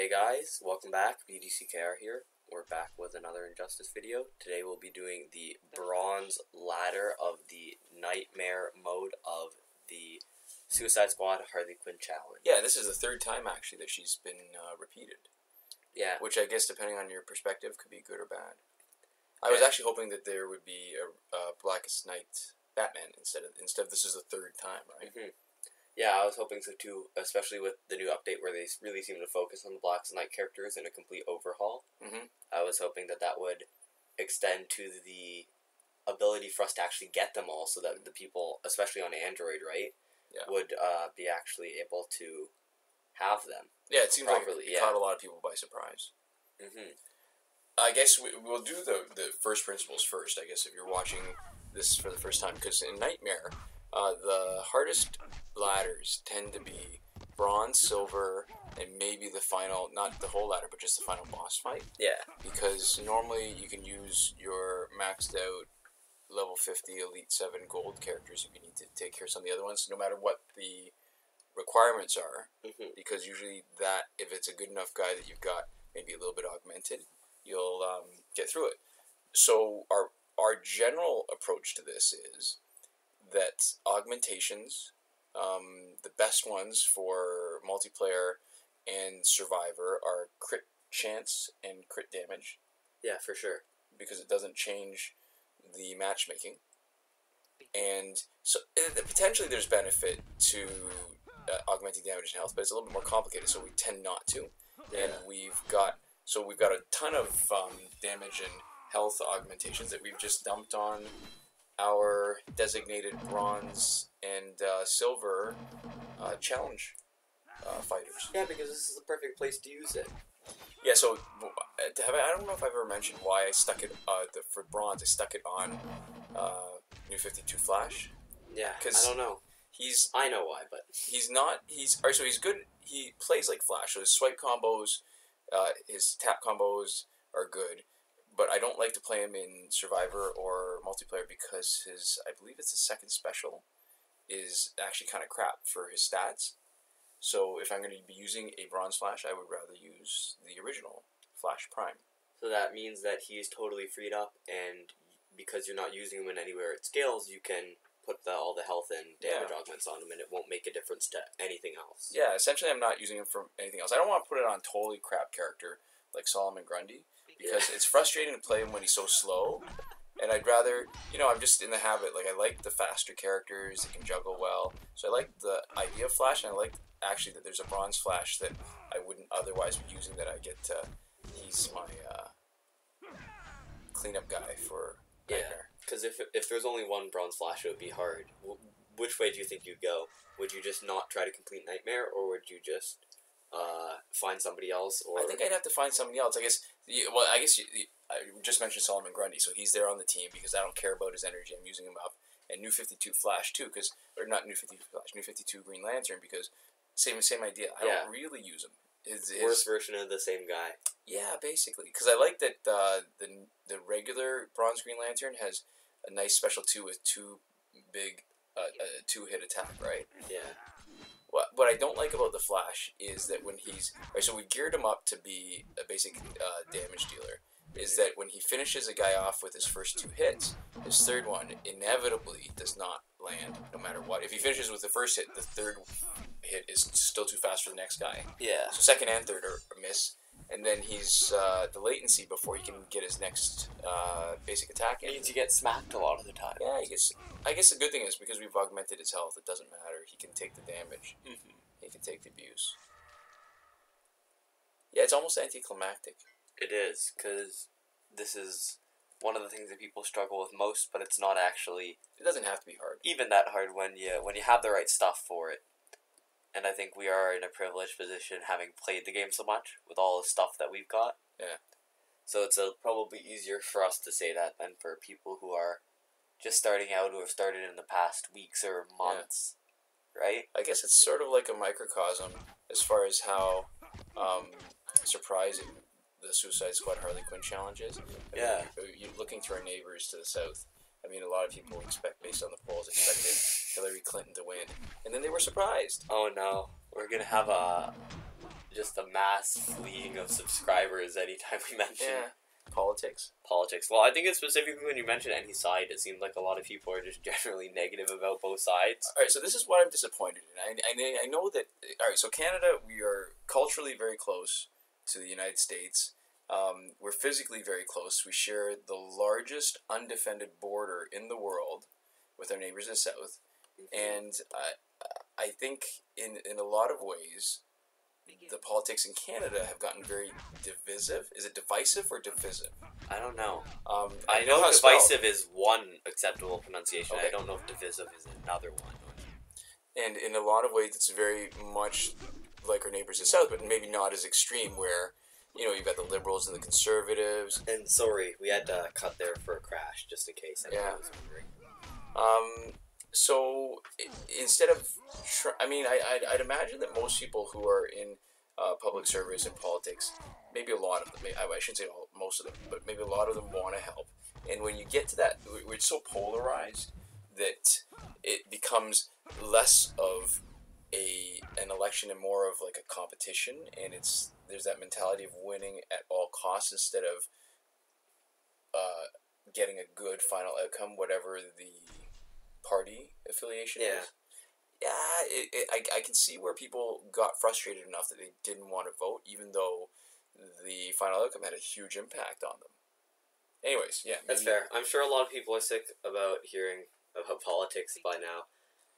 Hey guys, welcome back. BDCKR here. We're back with another Injustice video. Today we'll be doing the bronze ladder of the nightmare mode of the Suicide Squad Harley Quinn challenge. Yeah, this is the third time actually that she's been repeated. Yeah. Which I guess, depending on your perspective, could be good or bad. I was actually hoping that there would be a Blackest Night Batman instead of this is the third time, right? Mm-hmm. Yeah, I was hoping so too, especially with the new update where they really seem to focus on the Blackest Night characters in a complete overhaul. Mm-hmm. I was hoping that would extend to the ability for us to actually get them all, so that the people, especially on Android, right, would be actually able to have them. Yeah, it seems properly, like it caught a lot of people by surprise. Mm-hmm. I guess we'll do the first principles first, I guess, if you're watching this for the first time, because in Nightmare, the hardest ladders tend to be bronze, silver, and maybe the final, not the whole ladder, but just the final boss fight. Yeah. Because normally you can use your maxed out level 50 Elite 7 gold characters if you need to take care of some of the other ones, no matter what the requirements are. Mm-hmm. Because usually that, if it's a good enough guy that you've got maybe a little bit augmented, you'll get through it. So our general approach to this is that augmentations, the best ones for multiplayer and survivor, are crit chance and crit damage. Yeah, for sure. Because it doesn't change the matchmaking. And so potentially there's benefit to augmenting damage and health, but it's a little bit more complicated, so we tend not to. Yeah. And we've got a ton of damage and health augmentations that we've just dumped on our designated bronze and silver challenge fighters. Yeah, because this is the perfect place to use it. Yeah, so I don't know if I've ever mentioned why I stuck it for bronze. I stuck it on New 52 Flash. Yeah, I don't know. I know why, but alright. So he's good. He plays like Flash. So his swipe combos, his tap combos are good. But I don't like to play him in Survivor or multiplayer because I believe it's his second special, is actually kind of crap for his stats. So if I'm going to be using a bronze Flash, I would rather use the original Flash Prime. So that means that he's totally freed up, and because you're not using him in anywhere it scales, you can put all the health and damage augments on him, and it won't make a difference to anything else. Yeah, essentially I'm not using him for anything else. I don't want to put it on totally crap character like Solomon Grundy, because it's frustrating to play him when he's so slow, and I'd rather, I'm just in the habit, like, I like the faster characters that can juggle well, so I like the idea of Flash, and I like, actually, that there's a bronze Flash that I wouldn't otherwise be using, that I get to, he's my cleanup guy for Nightmare. Because if there's only one bronze Flash, it would be hard. Which way do you think you'd go? Would you just not try to complete Nightmare, or would you just find somebody else? Or I think I'd have to find somebody else. I guess. I just mentioned Solomon Grundy, so he's there on the team because I don't care about his energy. I'm using him up, and New 52 Flash too, or not New 52 Flash, New 52 Green Lantern, because same idea. I don't really use him. His worst version of the same guy. Yeah, basically, because I like that the regular Bronze Green Lantern has a nice special 2 with two big 2-hit attack, right? Yeah. What I don't like about the Flash is that when so we geared him up to be a basic damage dealer, is that when he finishes a guy off with his first 2 hits, his third one inevitably does not land, no matter what. If he finishes with the first hit, the third hit is still too fast for the next guy. Yeah. So second and third are a miss, and then he's the latency before he can get his next basic attack in. Means you get smacked a lot of the time. Yeah, I guess the good thing is, because we've augmented his health, it doesn't matter. He can take the damage. Mm-hmm. He can take the abuse. Yeah, it's almost anticlimactic. It is, because this is one of the things that people struggle with most, but it's not actually... It doesn't have to be hard. Even that hard when you have the right stuff for it. And I think we are in a privileged position, having played the game so much, with all the stuff that we've got. Yeah. So it's probably easier for us to say that than for people who are just starting out, who have started in the past weeks or months. Yeah. Right? I guess it's sort of like a microcosm as far as how surprising the Suicide Squad Harley Quinn challenge is. Yeah. You're looking to our neighbors to the south. I mean, a lot of people based on the polls, expected Hillary Clinton to win. And then they were surprised. Oh no. We're going to have a just a mass fleeing of subscribers anytime we mention politics. Well, I think it's specifically when you mention any side, it seems like a lot of people are just generally negative about both sides. All right, so this is what I'm disappointed in. I know that. All right, so Canada, we are culturally very close to the United States. We're physically very close. We share the largest undefended border in the world with our neighbors in the south, and I think in a lot of ways, the politics in Canada have gotten very divisive. Is it divisive or divisive? I don't know. I know how divisive is one acceptable pronunciation. Okay. I don't know if divisive is another one. And in a lot of ways, it's very much like our neighbors in the south, but maybe not as extreme. Where you've got the liberals and the conservatives. And sorry, we had to cut there for a crash, just in case anyone was wondering. So instead of, I'd imagine that most people who are in public service and politics, maybe a lot of them, I shouldn't say most of them, but maybe a lot of them want to help. And when you get to that, we're so polarized that it becomes less of an election and more of like a competition, and there's that mentality of winning at all costs instead of getting a good final outcome, whatever the party affiliation is. Yeah, I can see where people got frustrated enough that they didn't want to vote, even though the final outcome had a huge impact on them. Anyways, yeah. That's fair. I'm sure a lot of people are sick about hearing about politics by now.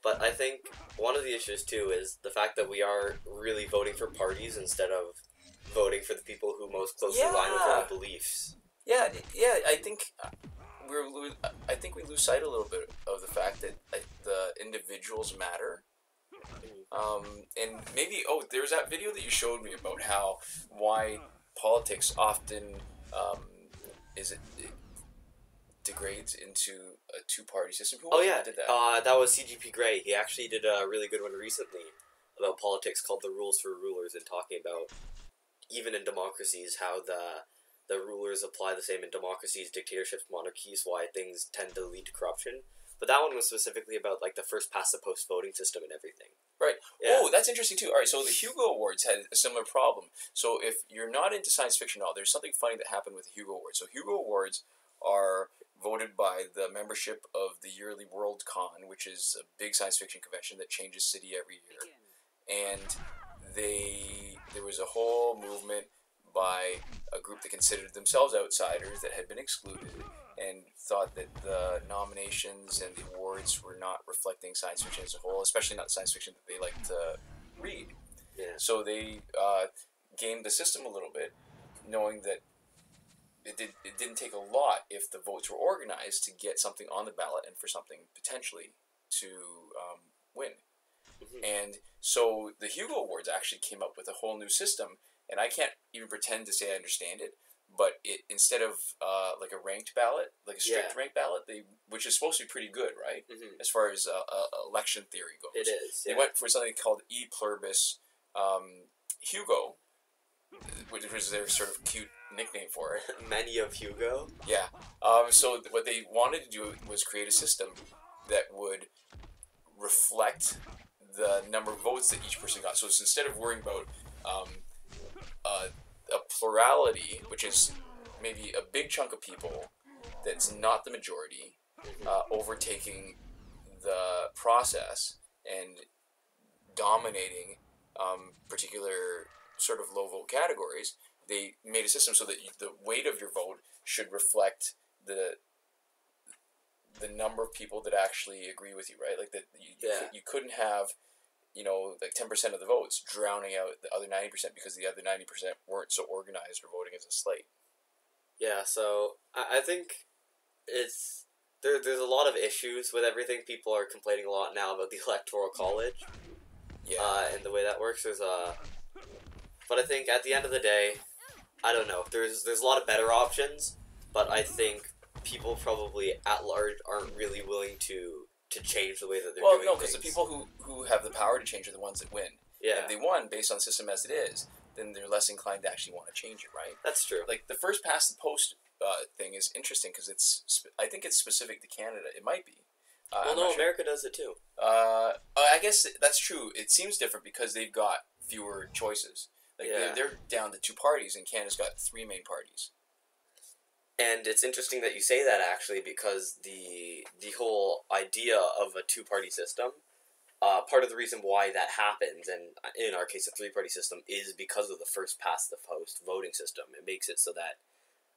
But I think one of the issues, too, is the fact that we are really voting for parties instead of voting for the people who most closely align with our beliefs. Yeah, I think we lose sight a little bit of the fact that the individuals matter. And maybe there's that video that you showed me about why politics often it degrades into a two-party system. Who did that? That was CGP Grey. He actually did a really good one recently about politics called "The Rules for Rulers," and talking about even in democracies how the rulers apply the same in democracies, dictatorships, monarchies, why things tend to lead to corruption. But that one was specifically about like the first past the post voting system and everything. Right. Yeah. Oh, that's interesting too. All right, so the Hugo Awards had a similar problem. So if you're not into science fiction at all, there's something funny that happened with the Hugo Awards. So Hugo Awards are voted by the membership of the yearly Worldcon, which is a big science fiction convention that changes city every year. And there was a whole movement by a group that considered themselves outsiders that had been excluded and thought that the nominations and the awards were not reflecting science fiction as a whole, especially not science fiction that they like to read. Yeah. So they gamed the system a little bit, knowing that it didn't take a lot if the votes were organized to get something on the ballot and for something potentially to win. Mm-hmm. And so the Hugo Awards actually came up with a whole new system, and I can't even pretend to say I understand it, but instead of like a ranked ballot, like a strict ranked ballot, which is supposed to be pretty good, right? Mm-hmm. As far as election theory goes. It is. They went for something called E Pluribus Hugo, which was their sort of cute nickname for it. Many of Hugo? Yeah. So what they wanted to do was create a system that would reflect the number of votes that each person got. So it's instead of worrying about a plurality, which is maybe a big chunk of people that's not the majority, overtaking the process and dominating particular sort of low vote categories, they made a system so that the weight of your vote should reflect the number of people that actually agree with you, right? Like that you couldn't have, like 10% of the votes drowning out the other 90% because the other 90% weren't so organized or voting as a slate. Yeah, so I think there's a lot of issues with everything. People are complaining a lot now about the Electoral College. Yeah. And the way that works. But I think at the end of the day, I don't know. There's a lot of better options, but I think people probably at large aren't really willing to change the way that they're doing things. Well, no, because the people who have the power to change are the ones that win. Yeah. If they won based on the system as it is, then they're less inclined to actually want to change it, right? That's true. Like, the first past the post thing is interesting because I think it's specific to Canada. It might be. America does it too. I guess that's true. It seems different because they've got fewer choices. Like Yeah. they're down to 2 parties, and Canada's got 3 main parties. And it's interesting that you say that, actually, because the whole idea of a two-party system, part of the reason why that happens, and in our case a three-party system, is because of the first past the post voting system. It makes it so that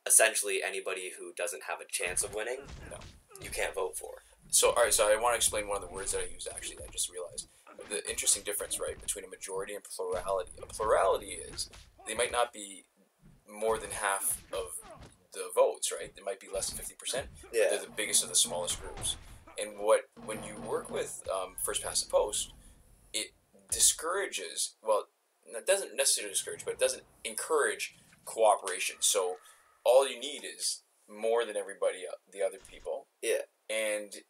essentially anybody who doesn't have a chance of winning, No. you can't vote for. So, all right, so I want to explain one of the words that I used, actually, that I just realized. The interesting difference, right, between a majority and plurality. A plurality is, they might not be more than half of the votes, right? They might be less than 50%, but they're the biggest of the smallest groups. And when you work with first past the post, it discourages, well, it doesn't necessarily discourage, but it doesn't encourage cooperation. So all you need is more than everybody, the other people. Yeah. And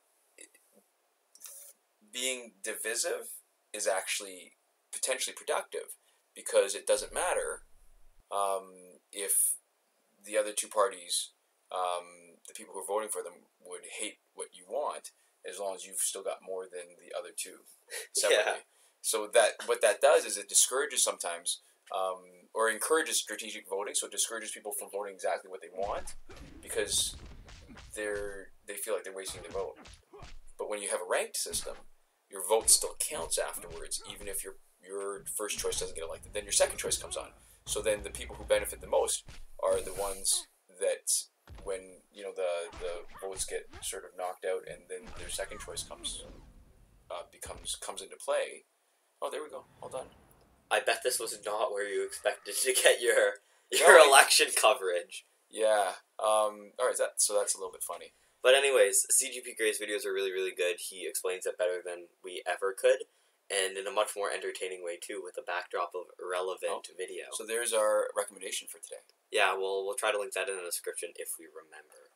being divisive is actually potentially productive, because it doesn't matter if the other 2 parties, the people who are voting for them, would hate what you want, as long as you've still got more than the other 2 separately. Yeah. So what that does is it discourages sometimes, or encourages strategic voting. So it discourages people from voting exactly what they want, because they feel like they're wasting their vote. But when you have a ranked system, your vote still counts afterwards, even if your first choice doesn't get elected. Then your second choice comes on. So then the people who benefit the most are the ones that, when the votes get sort of knocked out, and then their second choice comes into play. Oh, there we go. All done. I bet this was not where you expected to get your No. election coverage. Yeah. All right. So that's a little bit funny. But anyways, CGP Gray's videos are really, really good. He explains it better than we ever could, and in a much more entertaining way too, with a backdrop of relevant video. So there's our recommendation for today. Yeah, we'll try to link that in the description if we remember.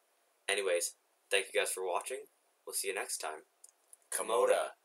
Anyways, thank you guys for watching. We'll see you next time. Komoda.